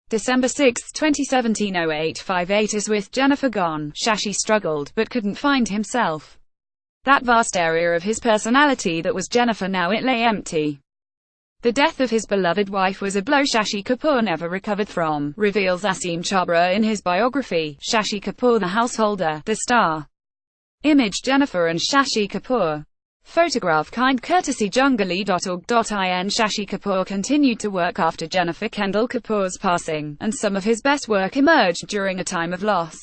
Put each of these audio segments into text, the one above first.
December 6, 2017 0858 is with Jennifer gone. Shashi struggled, but couldn't find himself. That vast area of his personality that was Jennifer, now it lay empty. The death of his beloved wife was a blow Shashi Kapoor never recovered from, reveals Asim Chhabra in his biography, Shashi Kapoor the Householder, the Star. Image Jennifer and Shashi Kapoor. Photograph kind courtesy jungali.org.in. Shashi Kapoor continued to work after Jennifer Kendall Kapoor's passing, and some of his best work emerged during a time of loss.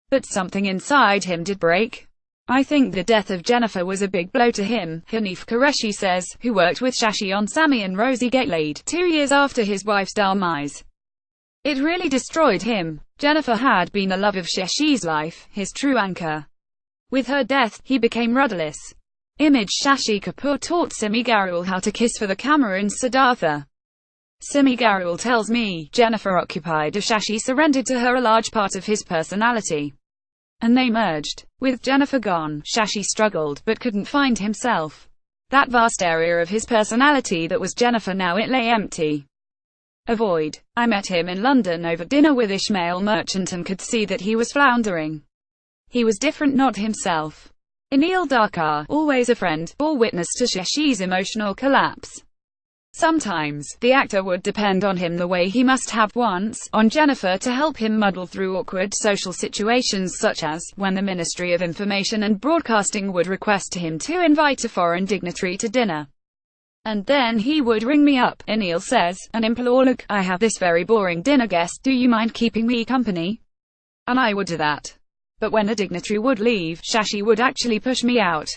But something inside him did break. I think the death of Jennifer was a big blow to him, Hanif Qureshi says, who worked with Shashi on Sammy and Rosie Get Laid 2 years after his wife's demise. It really destroyed him. Jennifer had been a love of Shashi's life, his true anchor. With her death, he became rudderless. Image Shashi Kapoor taught Simi Garewal how to kiss for the camera in Siddhartha. Simi Garewal tells me, Jennifer occupied as Shashi surrendered to her a large part of his personality. And they merged. With Jennifer gone, Shashi struggled, but couldn't find himself. That vast area of his personality that was Jennifer, now it lay empty. Avoid. I met him in London over dinner with Ismail Merchant and could see that he was floundering. He was different, not himself. Anil Darkar, always a friend, bore witness to Shashi's emotional collapse. Sometimes, the actor would depend on him the way he must have once, on Jennifer to help him muddle through awkward social situations such as, when the Ministry of Information and Broadcasting would request him to invite a foreign dignitary to dinner. And then he would ring me up, Anil says, and implore, look, I have this very boring dinner guest, do you mind keeping me company? And I would do that. But when a dignitary would leave, Shashi would actually push me out.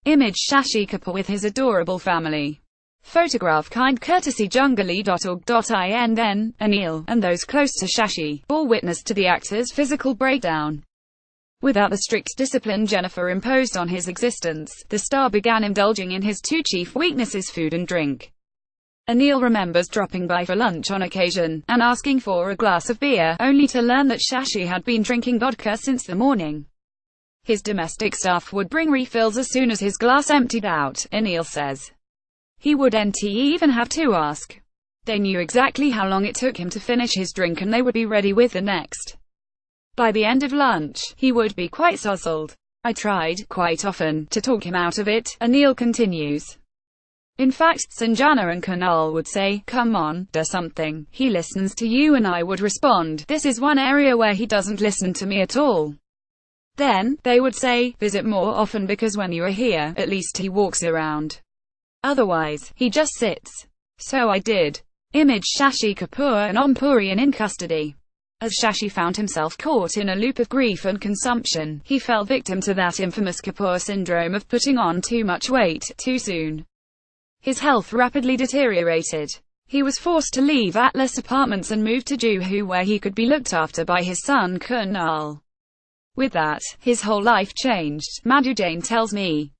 Image Shashi Kapoor with his adorable family. Photograph kind courtesy jungali.org.in. Then, Anil, and those close to Shashi, bore witness to the actor's physical breakdown. Without the strict discipline Jennifer imposed on his existence, the star began indulging in his two chief weaknesses: food and drink. Anil remembers dropping by for lunch on occasion, and asking for a glass of beer, only to learn that Shashi had been drinking vodka since the morning. His domestic staff would bring refills as soon as his glass emptied out, Anil says. He wouldn't even have to ask. They knew exactly how long it took him to finish his drink and they would be ready with the next. By the end of lunch, he would be quite sozzled. I tried, quite often, to talk him out of it, Anil continues. In fact, Sanjana and Kunal would say, come on, do something. He listens to you, and I would respond, this is one area where he doesn't listen to me at all. Then, they would say, visit more often because when you are here, at least he walks around. Otherwise, he just sits. So I did. Image Shashi Kapoor and Om Puri in custody. As Shashi found himself caught in a loop of grief and consumption, he fell victim to that infamous Kapoor syndrome of putting on too much weight, too soon. His health rapidly deteriorated. He was forced to leave Atlas Apartments and move to Juhu, where he could be looked after by his son Kunal. With that, his whole life changed, Madhu Jain tells me.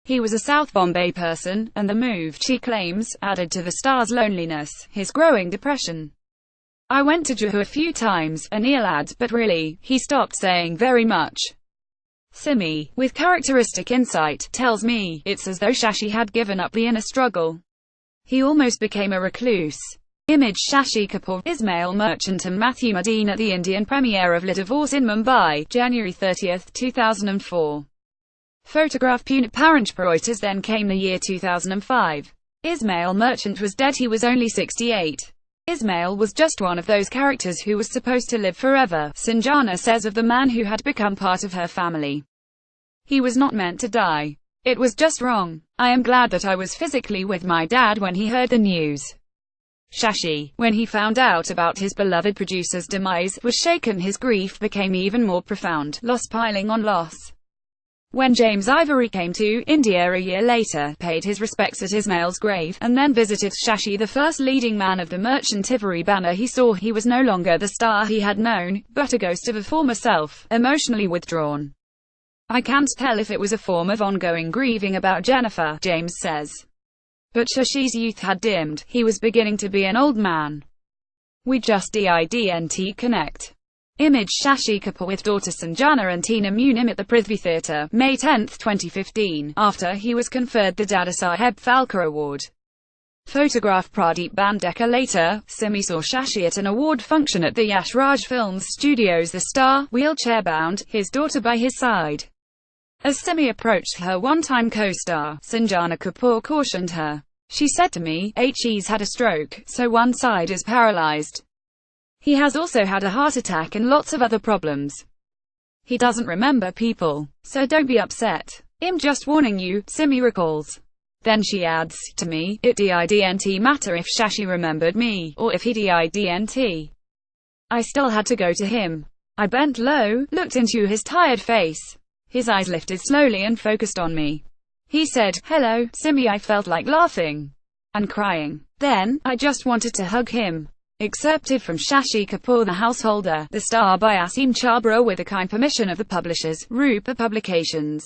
He was a South Bombay person, and the move, she claims, added to the star's loneliness, his growing depression. I went to Juhu a few times, Anil adds, but really, he stopped saying very much. Simi, with characteristic insight, tells me, it's as though Shashi had given up the inner struggle. He almost became a recluse. Image Shashi Kapoor, Ismail Merchant and Matthew Modine at the Indian premiere of Le Divorce in Mumbai, January 30, 2004. Photograph Punit Paranjparoitas. Then came the year 2005. Ismail Merchant was dead, he was only 68. Ismail was just one of those characters who was supposed to live forever, Sanjana says of the man who had become part of her family. He was not meant to die. It was just wrong. I am glad that I was physically with my dad when he heard the news. Shashi, when he found out about his beloved producer's demise, was shaken. His grief became even more profound, loss piling on loss. When James Ivory came to India a year later, paid his respects at Ismail's grave, and then visited Shashi, the first leading man of the Merchant Ivory banner, he saw he was no longer the star he had known, but a ghost of a former self, emotionally withdrawn. I can't tell if it was a form of ongoing grieving about Jennifer, James says. But Shashi's youth had dimmed, he was beginning to be an old man. We just didn't connect. Image Shashi Kapoor with daughter Sanjana and Tina Munim at the Prithvi Theatre, May 10, 2015, after he was conferred the Dada Saheb Phalke Award. Photograph Pradeep Bandekar. Later, Simi saw Shashi at an award function at the Yash Raj Films Studios. The star, wheelchair-bound, his daughter by his side. As Simi approached her one-time co-star, Sanjana Kapoor cautioned her. She said to me, "He's had a stroke, so one side is paralyzed. He has also had a heart attack and lots of other problems. He doesn't remember people. So don't be upset. I'm just warning you," Simi recalls. Then she adds, "To me, it didn't matter if Shashi remembered me, or if he didn't. I still had to go to him. I bent low, looked into his tired face. His eyes lifted slowly and focused on me. He said, 'Hello, Simi.' I felt like laughing and crying. Then, I just wanted to hug him." Excerpted from Shashi Kapoor, The Householder, The Star by Asim Chabra with the kind permission of the publishers, Rupa Publications.